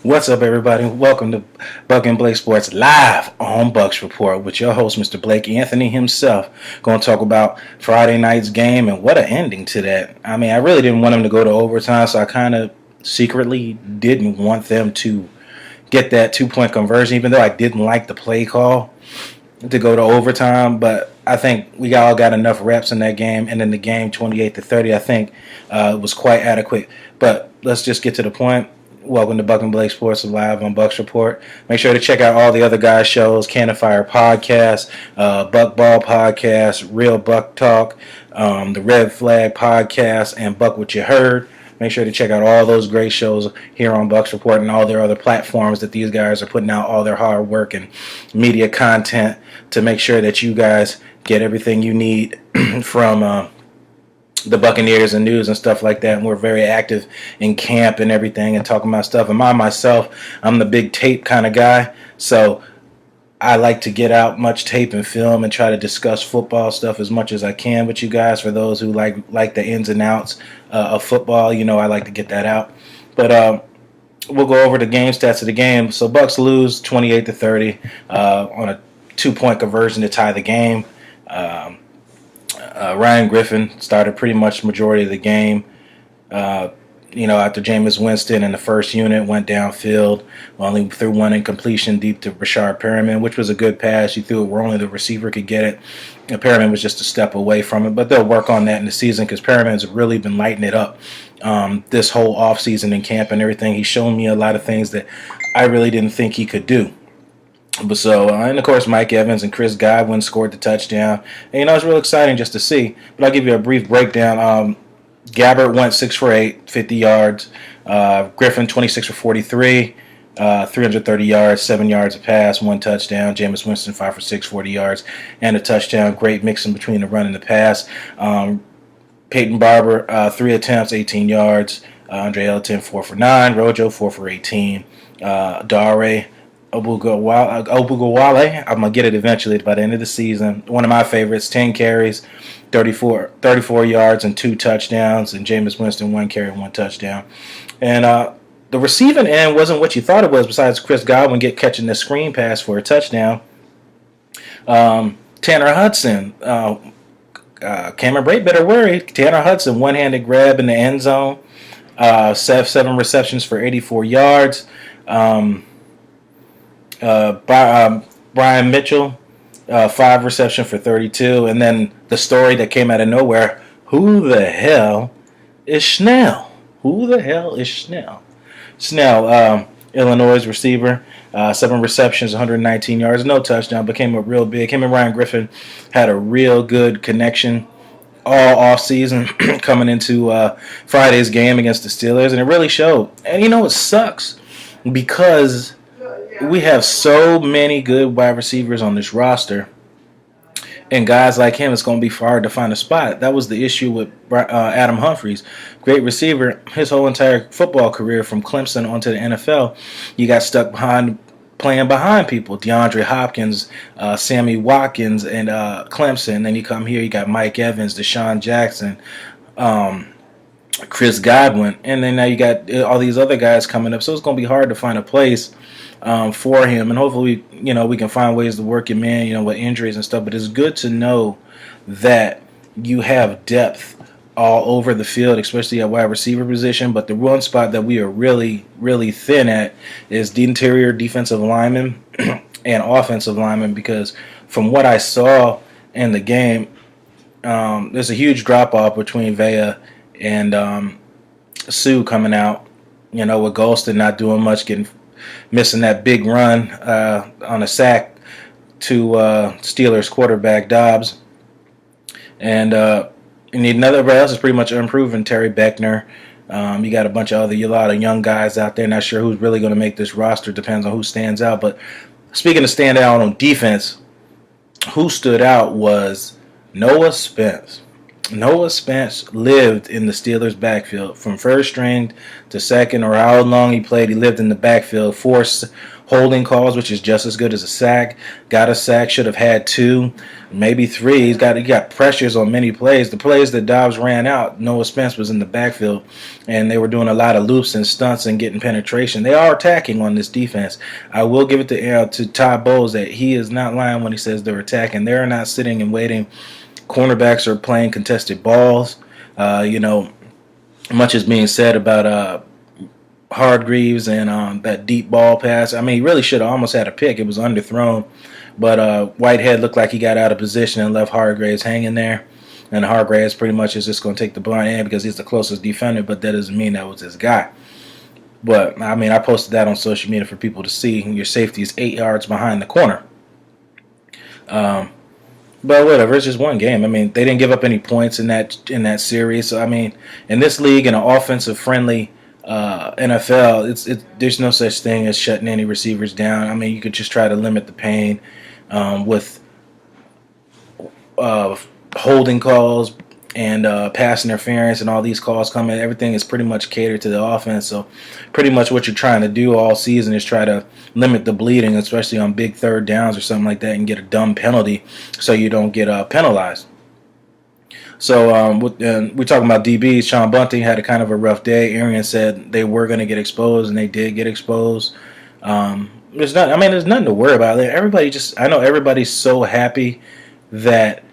What's up, everybody? Welcome to Buck and Blake Sports live on Bucks Report with your host, Mr. Blake Anthony himself. Going to talk about Friday night's game and what an ending to that. I mean, I really didn't want them to go to overtime, so I kind of secretly didn't want them to get that 2-point conversion, even though I didn't like the play call to go to overtime. But I think we all got enough reps in that game, and in the game 28-30, I think was quite adequate. But let's just get to the point. Welcome to Buck and Blake Sports live on Bucks Report. Make sure to check out all the other guys' shows: Cannon Fire Podcast, Buck Ball Podcast, Real Buck Talk, the Red Flag Podcast, and Buck What You Heard. Make sure to check out all those great shows here on Bucks Report and all their other platforms that these guys are putting out all their hard work and media content to make sure that you guys get everything you need from the Buccaneers and news and stuff like that. And we're very active in camp and everything and talking about stuff. And myself, I'm the big tape kind of guy. So I like to get out much tape and film and try to discuss football stuff as much as I can with you guys. For those who like the ins and outs of football, I like to get that out. But we'll go over the game stats of the game. So Bucks lose 28-30 on a 2-point conversion to tie the game. Ryan Griffin started pretty much the majority of the game. After Jameis Winston in the first unit went downfield, only threw one incompletion deep to Rashard Perriman, which was a good pass. He threw it where only the receiver could get it. And Perriman was just a step away from it, but they'll work on that in the season because Perriman's really been lighting it up this whole offseason in camp and everything. He's shown me a lot of things that I really didn't think he could do. And of course, Mike Evans and Chris Godwin scored the touchdown. And, it's real exciting just to see. But I'll give you a brief breakdown. Gabbert went 6 for 8, 50 yards. Griffin, 26 for 43, 330 yards, 7 yards a pass, 1 touchdown. Jameis Winston, 5 for 6, 40 yards, and a touchdown. Great mixing between the run and the pass. Peyton Barber, 3 attempts, 18 yards. Andre Ellington, 4 for 9. Rojo, 4 for 18. Dare Obugawale, I'm going to get it eventually by the end of the season. One of my favorites, 10 carries, 34 yards, and 2 touchdowns. And Jameis Winston, 1 carry, 1 touchdown. And the receiving end wasn't what you thought it was, besides Chris Godwin catching the screen pass for a touchdown. Tanner Hudson, Cameron Brate better worry. Tanner Hudson, one-handed grab in the end zone. 7 receptions for 84 yards. Brian Mitchell, 5 reception for 32. And then the story that came out of nowhere, who the hell is Schnell? Snell, Illinois receiver, 7 receptions, 119 yards, no touchdown, but came up real big. Him and Ryan Griffin had a real good connection all offseason coming into Friday's game against the Steelers, and it really showed. And it sucks because we have so many good wide receivers on this roster, and guys like him, it's going to be hard to find a spot. That was the issue with Adam Humphries. Great receiver, his whole entire football career from Clemson onto the NFL. You got stuck playing behind people. DeAndre Hopkins, Sammy Watkins, and Clemson. Then you come here, you got Mike Evans, Deshaun Jackson, Chris Godwin, and then now you got all these other guys coming up. So it's going to be hard to find a place for him, and hopefully, we can find ways to work him in, with injuries and stuff. But it's good to know that you have depth all over the field, especially at wide receiver position. But the one spot that we are really, really thin at is the interior defensive lineman and offensive lineman, because from what I saw in the game, there's a huge drop-off between Vea and Sue coming out, with Golston not doing much, missing that big run on a sack to Steelers quarterback Dobbs. And everybody else is pretty much unproven. Terry Beckner. You got a lot of young guys out there. Not sure who's really going to make this roster. Depends on who stands out. But speaking of stand out on defense, who stood out was Noah Spence. Noah Spence lived in the Steelers' backfield from first string to second, or how long he played. He lived in the backfield, 4 holding calls, which is just as good as a sack. Got a sack, should have had 2, maybe 3. He got pressures on many plays. The plays that Dobbs ran out, Noah Spence was in the backfield, and they were doing a lot of loops and stunts and getting penetration. They are attacking on this defense. I will give it to Todd Bowles that he is not lying when he says they're attacking. They're not sitting and waiting. Cornerbacks are playing contested balls. Much is being said about Hargreaves and that deep ball pass. I mean, he really should have almost had a pick. It was underthrown. But Whitehead looked like he got out of position and left Hargreaves hanging there. And Hargreaves pretty much is just going to take the blind end because he's the closest defender, but that doesn't mean that was his guy. But, I mean, I posted that on social media for people to see. Your safety is 8 yards behind the corner. But whatever, it's just one game. I mean, they didn't give up any points in that series. So, I mean, in this league, in an offensive-friendly NFL, there's no such thing as shutting any receivers down. I mean, you could just try to limit the pain with holding calls and pass interference and all these calls coming. Everything is pretty much catered to the offense. So pretty much what you're trying to do all season is try to limit the bleeding, especially on big third downs or something like that, and get a dumb penalty so you don't get penalized. So we're talking about DBs. Sean Bunting had a kind of a rough day. Arian said they were going to get exposed, and they did get exposed. There's nothing to worry about. I know everybody's so happy that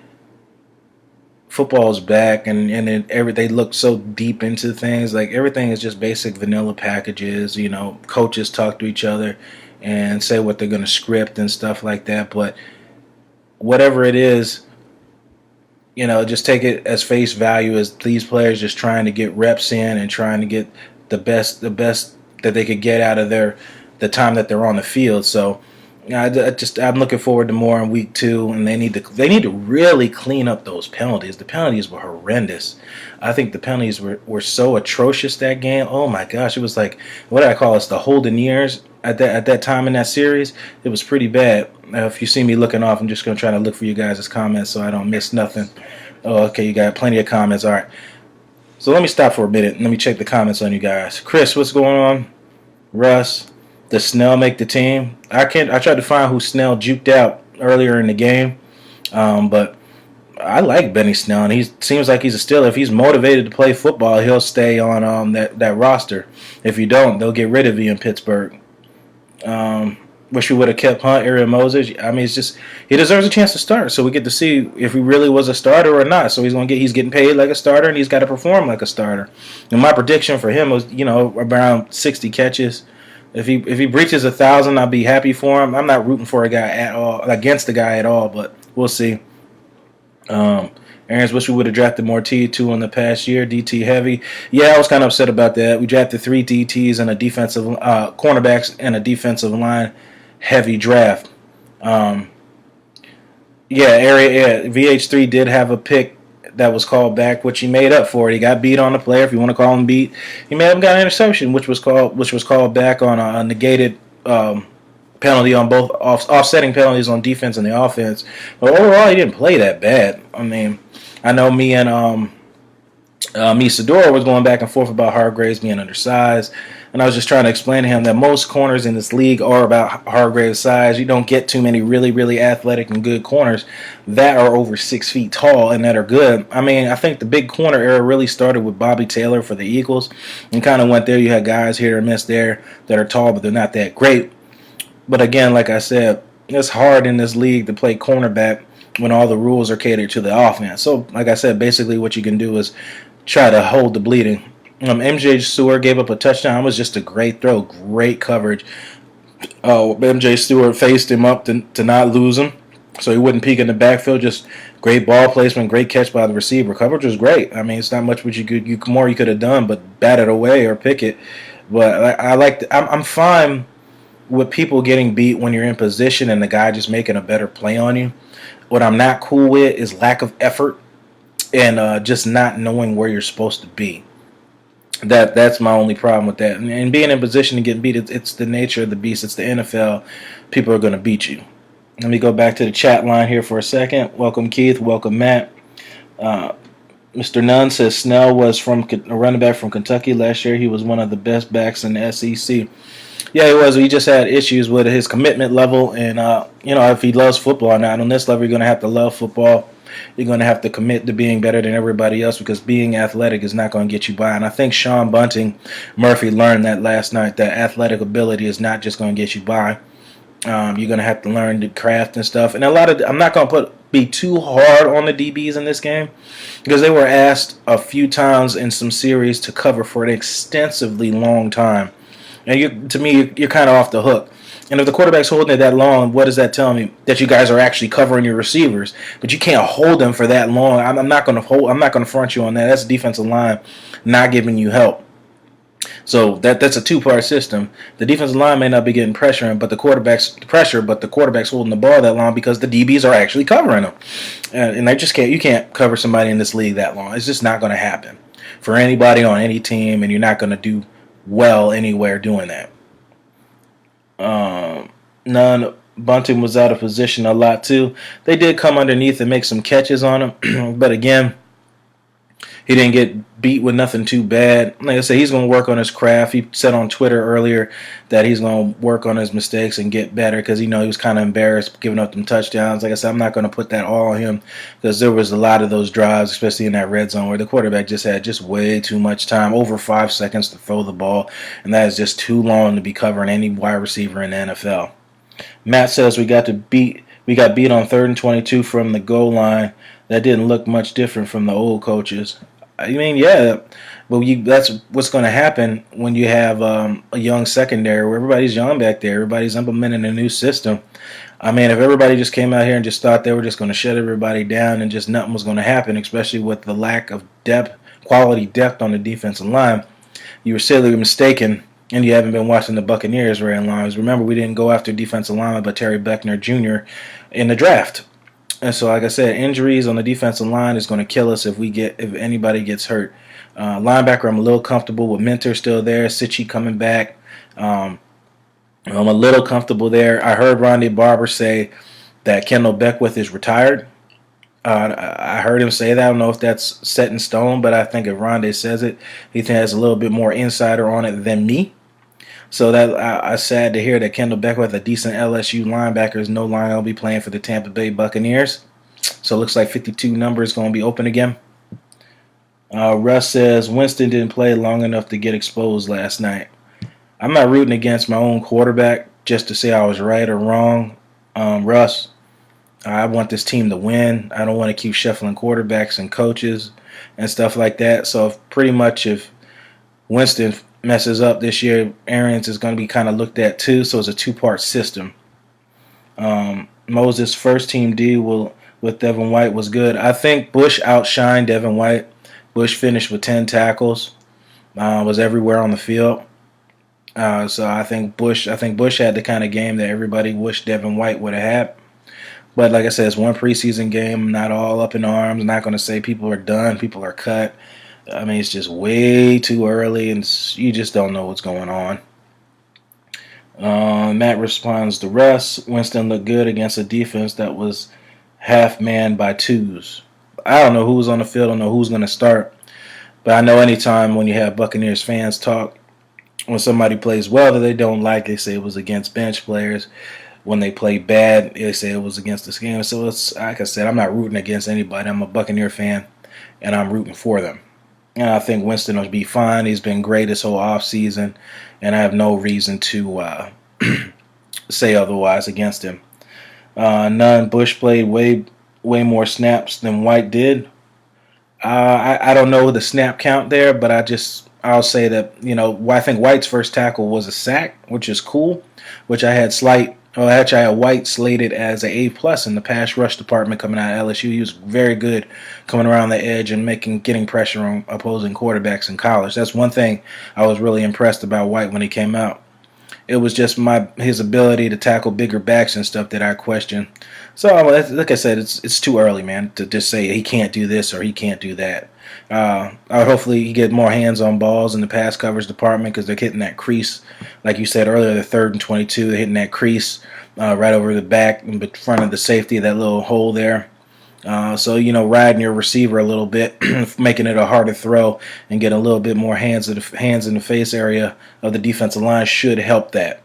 football's back, and they look so deep into things. Like, everything is just basic vanilla packages. Coaches talk to each other and say what they're going to script and stuff like that. But whatever it is, just take it as face value as these players just trying to get reps in and trying to get the best that they could get out of the time that they're on the field. So I'm looking forward to more in week 2, and they need to really clean up those penalties. The penalties were horrendous. I think the penalties were so atrocious that game. Oh my gosh, it was like, what did I call it? The holding years at that time in that series. It was pretty bad. If you see me looking off, I'm just going to try to look for you guys' comments so I don't miss nothing. Oh, okay, you got plenty of comments. All right. So let me stop for a minute. Let me check the comments on you guys. Chris, what's going on? Russ, does Snell make the team? I tried to find who Snell juked out earlier in the game, but I like Benny Snell, and he seems like he's a Steeler. If he's motivated to play football, he'll stay on that roster. If you don't, they'll get rid of you in Pittsburgh. Wish we would have kept Hunt, Aaron Moses. I mean, it's just he deserves a chance to start, so we get to see if he really was a starter or not. So he's getting paid like a starter, and he's got to perform like a starter. And my prediction for him was, around 60 catches. If he breaches 1,000, I'll be happy for him. I'm not rooting for a guy at all, against the guy at all, but we'll see. Aaron's wish we would have drafted more T2 in the past year. DT heavy. Yeah, I was kind of upset about that. We drafted 3 DTs and a defensive cornerbacks and a defensive line heavy draft. VH3 did have a pick that was called back, which he made up for it. He got beat on the player, if you want to call him beat. He may have got an interception, which was called back on a negated penalty on both offsetting penalties on defense and the offense. But overall, he didn't play that bad. I mean, I know me and Sadora was going back and forth about Hargreaves being undersized, and I was just trying to explain to him that most corners in this league are about Hargreaves' size. You don't get too many really, really athletic and good corners that are over 6 feet tall and that are good. I mean, I think the big corner era really started with Bobby Taylor for the Eagles and kind of went there. You had guys here or miss there that are tall, but they're not that great. But again, like I said, it's hard in this league to play cornerback when all the rules are catered to the offense. So, like I said, basically what you can do is try to hold the bleeding. MJ Stewart gave up a touchdown. It was just a great throw, great coverage. MJ Stewart faced him up to not lose him, so he wouldn't peek in the backfield. Just great ball placement, great catch by the receiver. Coverage was great. I mean, it's not much what you could have done, but bat it away or pick it. But I'm fine with people getting beat when you're in position and the guy just making a better play on you. What I'm not cool with is lack of effort and just not knowing where you're supposed to be. That's my only problem with that. And being in position to get beat, it's the nature of the beast. It's the NFL. People are going to beat you. Let me go back to the chat line here for a second. Welcome, Keith. Welcome, Matt. Mr. Nunn says Snell was a running back from Kentucky last year. He was one of the best backs in the SEC. Yeah, he was. He just had issues with his commitment level, and if he loves football or not. On this level, you're going to have to love football. You're going to have to commit to being better than everybody else because being athletic is not going to get you by. And I think Sean Bunting Murphy learned that last night. That athletic ability is not just going to get you by. You're going to have to learn the craft and stuff. And I'm not going to be too hard on the DBs in this game because they were asked a few times in some series to cover for an extensively long time. And to me, you're kind of off the hook. And if the quarterback's holding it that long, what does that tell me? That you guys are actually covering your receivers, but you can't hold them for that long. I'm not going to front you on that. That's the defensive line not giving you help. So that's a two-part system. The defensive line may not be getting pressure, but the quarterback's holding the ball that long because the DBs are actually covering them, and you can't cover somebody in this league that long. It's just not going to happen for anybody on any team, and you're not going to do well anywhere doing that. Bunting was out of position a lot too. They did come underneath and make some catches on him, but again, he didn't get beat with nothing too bad. Like I said, he's going to work on his craft. He said on Twitter earlier that he's going to work on his mistakes and get better because he was kind of embarrassed giving up them touchdowns. Like I said, I'm not going to put that all on him because there was a lot of those drives, especially in that red zone, where the quarterback just had way too much time, over 5 seconds to throw the ball, and that is just too long to be covering any wide receiver in the NFL. Matt says we got beat on 3rd and 22 from the goal line. That didn't look much different from the old coaches. I mean, yeah, but that's what's going to happen when you have a young secondary where everybody's young back there. Everybody's implementing a new system. I mean, if everybody just came out here and just thought they were just going to shut everybody down and just nothing was going to happen, especially with the lack of quality depth on the defensive line, you were sadly mistaken, and you haven't been watching the Buccaneers very long. Remember, we didn't go after defensive lineman but Terry Beckner Jr. in the draft. And so, like I said, injuries on the defensive line is going to kill us if anybody gets hurt. Linebacker, I'm a little comfortable with Mentor still there. Sitchy coming back. I'm a little comfortable there. I heard Rondé Barber say that Kendall Beckwith is retired. I heard him say that. I don't know if that's set in stone, but I think if Rondé says it, he has a little bit more insider on it than me. So that I'm sad to hear that Kendall Beckwith, a decent LSU linebacker, is no longer going to be playing for the Tampa Bay Buccaneers. So it looks like 52 number is going to be open again. Russ says Winston didn't play long enough to get exposed last night. I'm not rooting against my own quarterback just to say I was right or wrong. Russ, I want this team to win. I don't want to keep shuffling quarterbacks and coaches and stuff like that. So if Winston messes up this year, Arians is going to be kind of looked at too, so it's a two-part system. Moses' first team D with Devin White was good. I think Bush outshined Devin White. Bush finished with 10 tackles, was everywhere on the field. So I think Bush had the kind of game that everybody wished Devin White would have had. But like I said, it's one preseason game, not all up in arms. I'm not going to say people are done, people are cut. I mean, it's just way too early, and you just don't know what's going on. Matt responds to Russ. Winston looked good against a defense that was half-man by twos. I don't know who's on the field. I don't know who's going to start. But I know anytime when you have Buccaneers fans talk, when somebody plays well that they don't like, they say it was against bench players. When they play bad, they say it was against the scheme. So it's like I said, I'm not rooting against anybody. I'm a Buccaneer fan, and I'm rooting for them. And I think Winston will be fine. He's been great this whole offseason, and I have no reason to say otherwise against him. Bush played way more snaps than White did. I don't know the snap count there, but I'll say that, I think White's first tackle was a sack, which is cool, which I had White slated as an A+ in the pass rush department coming out of LSU. He was very good coming around the edge and getting pressure on opposing quarterbacks in college. That's one thing I was really impressed about White when he came out. It was just his ability to tackle bigger backs and stuff that I questioned. So, like I said, it's too early, man, to just say he can't do this or he can't do that. I would hopefully he get more hands on balls in the pass coverage department because they're hitting that crease. Like you said earlier, the 3rd and 22, they're hitting that crease right over the back in front of the safety, that little hole there. So, riding your receiver a little bit, making it a harder throw and getting a little bit more hands in the face area of the defensive line should help that.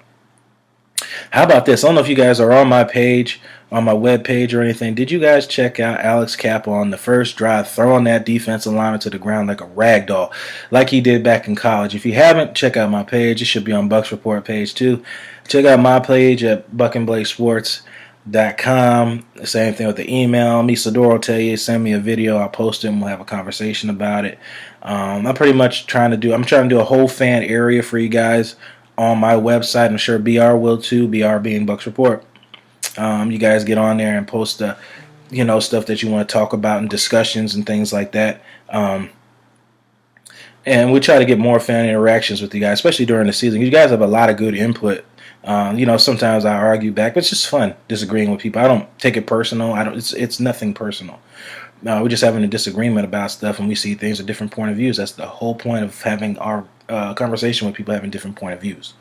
How about this? I don't know if you guys are on my page, on my web page or anything. Did you guys check out Alex Kappa on the first drive, throwing that defensive lineman to the ground like a rag doll, like he did back in college? If you haven't, check out my page. It should be on Bucks Report page too. Check out my page at BucnBlakeSports.com. The same thing with the email. Misador will tell you, send me a video. I'll post it and we'll have a conversation about it. I'm pretty much trying to do a whole fan area for you guys on my website. I'm sure BR will too, BR being Bucks Report. You guys get on there and post stuff that you want to talk about and discussions and things like that. And we try to get more fan interactions with you guys, especially during the season. You guys have a lot of good input. Sometimes I argue back, but it's just fun disagreeing with people. I don't take it personal. It's nothing personal. We're just having a disagreement about stuff, and we see things at different point of views. That's the whole point of having our conversation with people having different point of views.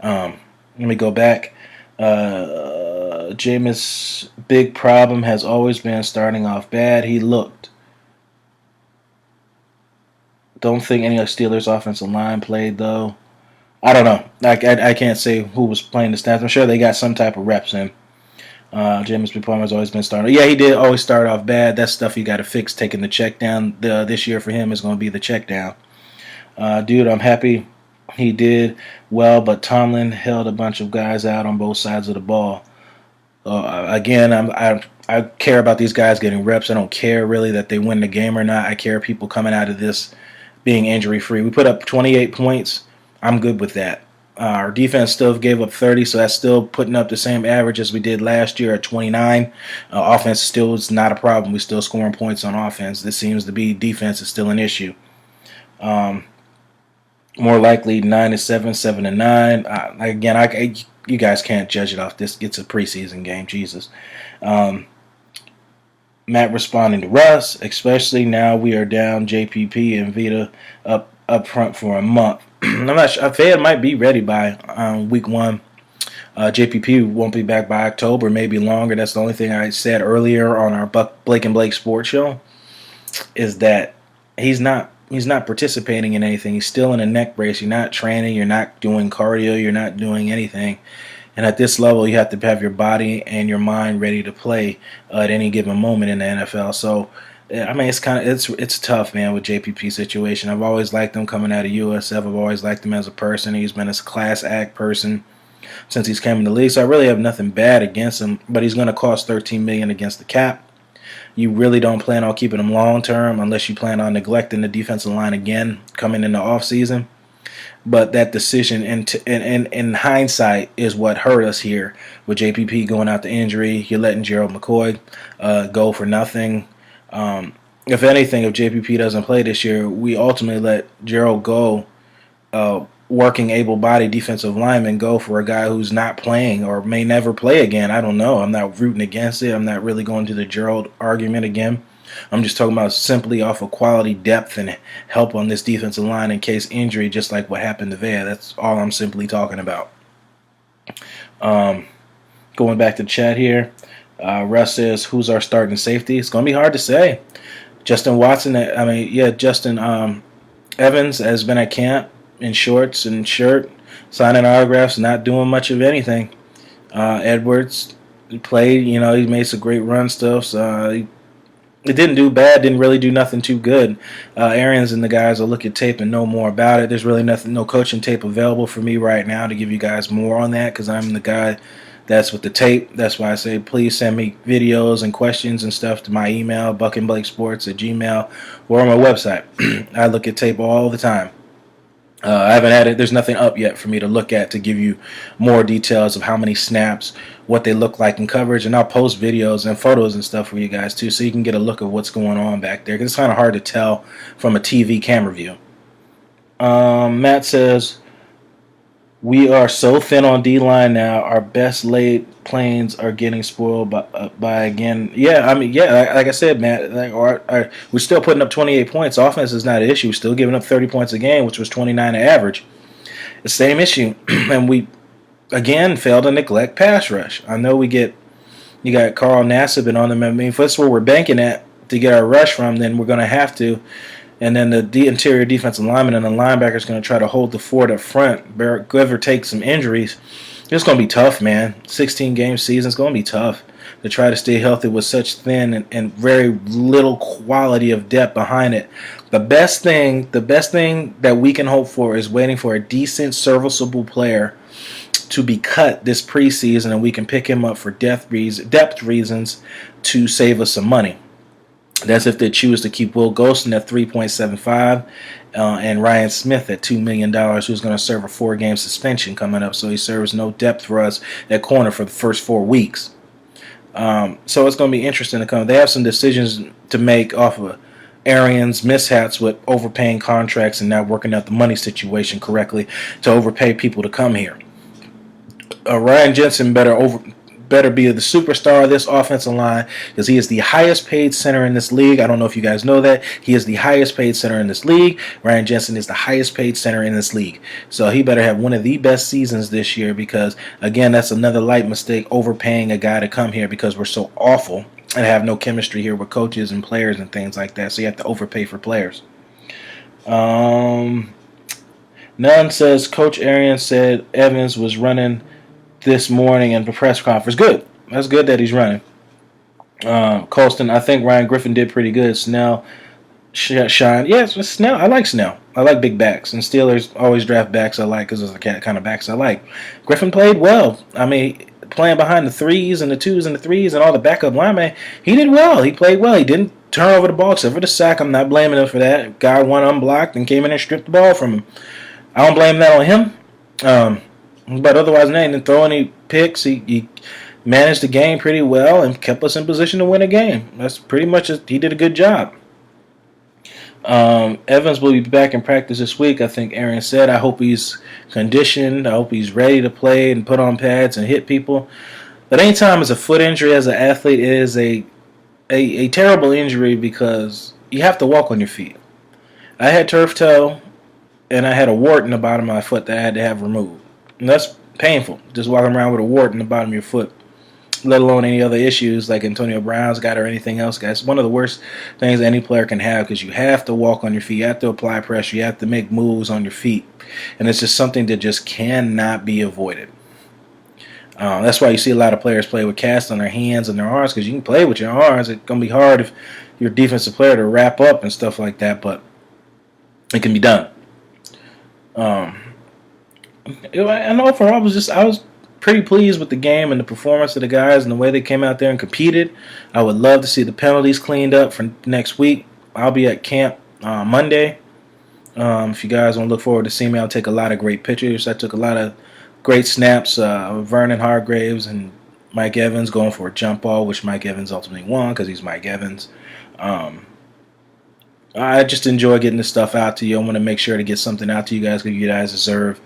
Let me go back. Jameis' big problem has always been starting off bad. He looked. Don't think any of the Steelers' offensive line played, though. I don't know. I can't say who was playing the stats. I'm sure they got some type of reps in. Jameis' big problem has always been starting. Yeah, he did always start off bad. That's stuff you got to fix. Taking the check down this year for him is going to be the check down. Dude, I'm happy he did well, but Tomlin held a bunch of guys out on both sides of the ball. Again, I care about these guys getting reps. I don't care really that they win the game or not. I care people coming out of this being injury-free. We put up 28 points. I'm good with that. Our defense still gave up 30, so that's still putting up the same average as we did last year at 29. Offense still is not a problem. We're still scoring points on offense. This seems to be defense is still an issue. More likely 9-7, 7-9. Again, you guys can't judge it off this. It's a preseason game, Jesus. Matt responding to Russ, especially now we are down JPP and Vita up front for a month. I'm not sure. Fayette might be ready by week 1. JPP won't be back by October, maybe longer. That's the only thing I said earlier on our Blake and Blake Sports show, is that he's not participating in anything. He's still in a neck brace. You're not training. You're not doing cardio. You're not doing anything. And at this level, you have to have your body and your mind ready to play at any given moment in the NFL. So, I mean, it's tough, man, with JPP situation. I've always liked him coming out of USF. I've always liked him as a person. He's been a class act person since he's came in the league. So I really have nothing bad against him. But he's going to cost $13 million against the cap. You really don't plan on keeping him long term unless you plan on neglecting the defensive line again coming in the offseason. But that decision, in hindsight, is what hurt us here with JPP going out to injury. You're letting Gerald McCoy go for nothing. If anything, if JPP doesn't play this year, we ultimately let Gerald go, working able-bodied defensive lineman go for a guy who's not playing or may never play again. I don't know. I'm not rooting against it. I'm not really going to the Gerald argument again. I'm just talking about simply off of quality depth and help on this defensive line in case injury, just like what happened to Vea. That's all I'm simply talking about. Going back to chat here, Russ says, who's our starting safety? It's going to be hard to say. Justin Evans has been at camp in shorts and shirt, signing autographs, not doing much of anything. Edwards played, he made some great run stuff. It didn't do bad, didn't really do nothing too good. Arians and the guys will look at tape and know more about it. There's really no coaching tape available for me right now to give you guys more on that because I'm the guy that's with the tape. That's why I say please send me videos and questions and stuff to my email, BucnBlakeSports@gmail, or on my website. I look at tape all the time. I haven't had it. There's nothing up yet for me to look at to give you more details of how many snaps, what they look like in coverage, and I'll post videos and photos and stuff for you guys too, so you can get a look at what's going on back there. Because it's kind of hard to tell from a TV camera view. Matt says, we are so thin on D-line now. Our best laid planes are getting spoiled by again. Yeah, like I said, Matt, we're still putting up 28 points. Offense is not an issue. We're still giving up 30 points a game, which was 29 an average. The same issue. And we, again, fail to neglect pass rush. I know we get, You got Carl Nassib on them. I mean, if that's where we're banking at to get our rush from, then we're going to have to. And then the interior defensive lineman and the linebacker is going to try to hold the fort up front. Give or take some injuries. It's going to be tough, man. 16-game season is going to be tough to try to stay healthy with such thin and very little quality of depth behind it. The best thing that we can hope for is waiting for a decent, serviceable player to be cut this preseason, and we can pick him up for depth reasons to save us some money. That's if they choose to keep Will Golston at $3.75 and Ryan Smith at $2 million, who's going to serve a 4-game suspension coming up. So he serves no depth for us at corner for the first 4 weeks. So it's going to be interesting to come. They have some decisions to make off of Arians' mishaps with overpaying contracts and not working out the money situation correctly to overpay people to come here. Ryan Jensen better be the superstar of this offensive line because he is the highest paid center in this league. I don't know if you guys know that. He is the highest paid center in this league. Ryan Jensen is the highest paid center in this league. So he better have one of the best seasons this year because, again, that's another light mistake, overpaying a guy to come here because we're so awful and have no chemistry here with coaches and players and things like that. So you have to overpay for players. Nunn says Coach Arians said Evans was running this morning in the press conference. Good. That's good that he's running. Colston, I think Ryan Griffin did pretty good. Snell, Shine. Yes, Snell. I like Snell. I like big backs. And Steelers always draft backs I like because those are the kind of backs I like. Griffin played well. I mean, playing behind the 3s and the 2s and the 3s and all the backup linemen, he did well. He played well. He didn't turn over the ball except for the sack. I'm not blaming him for that. Guy went unblocked and came in and stripped the ball from him. I don't blame that on him. But otherwise, he didn't throw any picks. He managed the game pretty well and kept us in position to win a game. That's pretty much it. He did a good job. Evans will be back in practice this week, I think Aaron said. I hope he's conditioned. I hope he's ready to play and put on pads and hit people. But anytime it's a foot injury as an athlete, it is a terrible injury because you have to walk on your feet. I had turf toe, and I had a wart in the bottom of my foot that I had to have removed. And that's painful, just walking around with a wart in the bottom of your foot, let alone any other issues like Antonio Brown's got or anything else, guys. It's one of the worst things any player can have because you have to walk on your feet. You have to apply pressure. You have to make moves on your feet. And it's just something that just cannot be avoided. That's why you see a lot of players play with casts on their hands and their arms because you can play with your arms. It's going to be hard if you're a defensive player to wrap up and stuff like that, but it can be done. And overall, I was pretty pleased with the game and the performance of the guys and the way they came out there and competed. I would love to see the penalties cleaned up for next week. I'll be at camp Monday. If you guys want to look forward to seeing me, I'll take a lot of great pictures. I took a lot of great snaps of Vernon Hargraves and Mike Evans going for a jump ball, which Mike Evans ultimately won because he's Mike Evans. I just enjoy getting this stuff out to you. I want to make sure to get something out to you guys because you guys deserve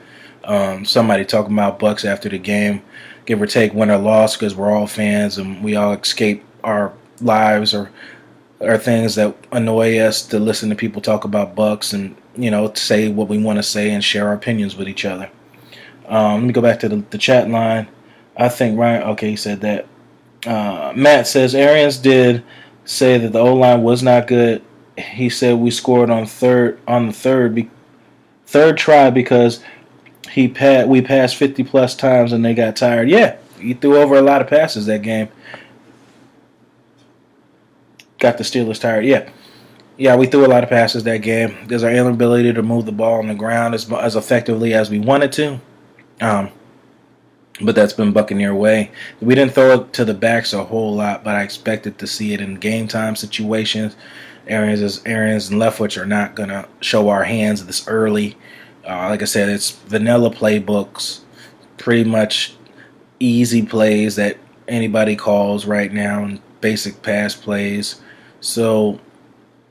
somebody talking about Bucks after the game, give or take win or loss, because we're all fans and we all escape our lives or things that annoy us to listen to people talk about Bucks and to say what we want to say and share our opinions with each other. Let me go back to the chat line. I think Ryan. Okay, he said that. Matt says Arians did say that the O-line was not good. He said we scored on the third try because we passed 50 plus times and they got tired. Yeah, he threw over a lot of passes that game. Got the Steelers tired. Yeah, we threw a lot of passes that game. There's our inability to move the ball on the ground as effectively as we wanted to. But that's been Buccaneer way. We didn't throw it to the backs a whole lot, but I expected to see it in game time situations. Arians and Leftwich are not going to show our hands this early. Like I said, it's vanilla playbooks, pretty much easy plays that anybody calls right now, and basic pass plays. So,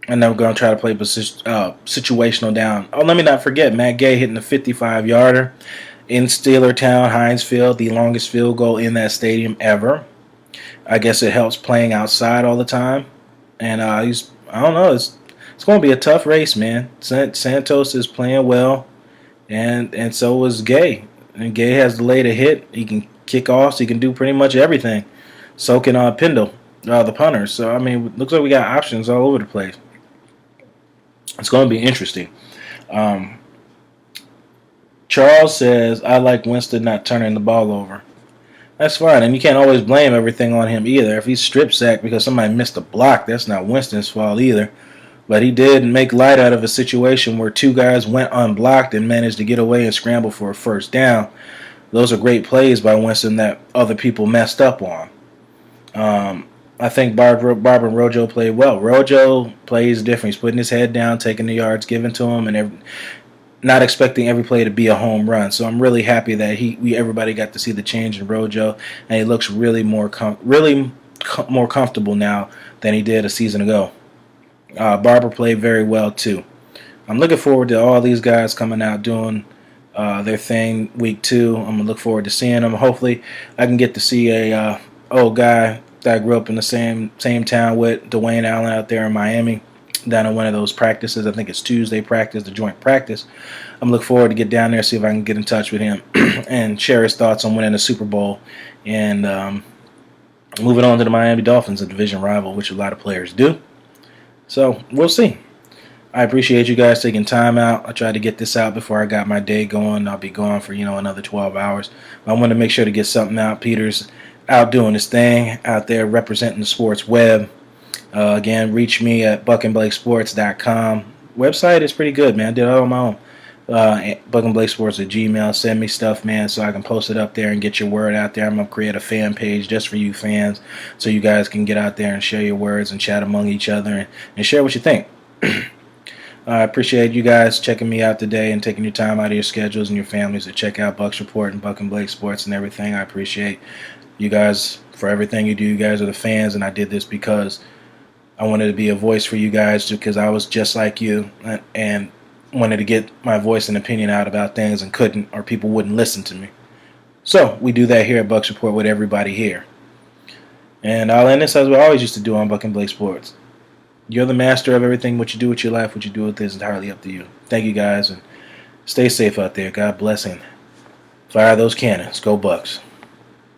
and then we're going to try to play situational down. Oh, let me not forget, Matt Gay hitting the 55-yarder in Steelertown, Heinz Field, the longest field goal in that stadium ever. I guess it helps playing outside all the time. And I don't know, it's going to be a tough race, man. Santos is playing well, and so is Gay. And Gay has the late a hit. He can kick off, so he can do pretty much everything. soaking Pendle, the punter. So, I mean, looks like we got options all over the place. It's going to be interesting. Um, Charles says, I like Winston not turning the ball over. That's fine, and you can't always blame everything on him either. If he's strip sacked because somebody missed a block, that's not Winston's fault either. But he did make light out of a situation where two guys went unblocked and managed to get away and scramble for a first down. Those are great plays by Winston that other people messed up on. I think Barber and Rojo played well. Rojo plays different. He's putting his head down, taking the yards given to him, and not expecting every play to be a home run. So I'm really happy that everybody got to see the change in Rojo, and he looks really more comfortable now than he did a season ago. Barber played very well too. I'm looking forward to all these guys coming out doing their thing week 2. I'm gonna look forward to seeing them. Hopefully, I can get to see a old guy that I grew up in the same town with, Dwayne Allen, out there in Miami, down in one of those practices. I think it's Tuesday practice, the joint practice. I'm looking forward to get down there, see if I can get in touch with him and share his thoughts on winning the Super Bowl and moving on to the Miami Dolphins, a division rival, which a lot of players do. So we'll see. I appreciate you guys taking time out. I tried to get this out before I got my day going. I'll be gone for another 12 hours. I want to make sure to get something out. Peter's out doing his thing, out there representing the sports web. Again, reach me at BucnBlakeSports.com. Website is pretty good, man. I did it all on my own. BucnBlakeSports at Gmail. Send me stuff, man, so I can post it up there and get your word out there. I'm going to create a fan page just for you fans so you guys can get out there and share your words and chat among each other and share what you think. I appreciate you guys checking me out today and taking your time out of your schedules and your families to check out Bucks Report and Buck and Blake Sports and everything. I appreciate you guys for everything you do. You guys are the fans, and I did this because I wanted to be a voice for you guys because I was just like you and wanted to get my voice and opinion out about things and couldn't, or people wouldn't listen to me. So we do that here at Bucks Report with everybody here. And I'll end this as we always used to do on Buck and Blake Sports. You're the master of everything. What you do with your life, what you do with it is entirely up to you. Thank you guys, and stay safe out there. God bless and fire those cannons. Go Bucks.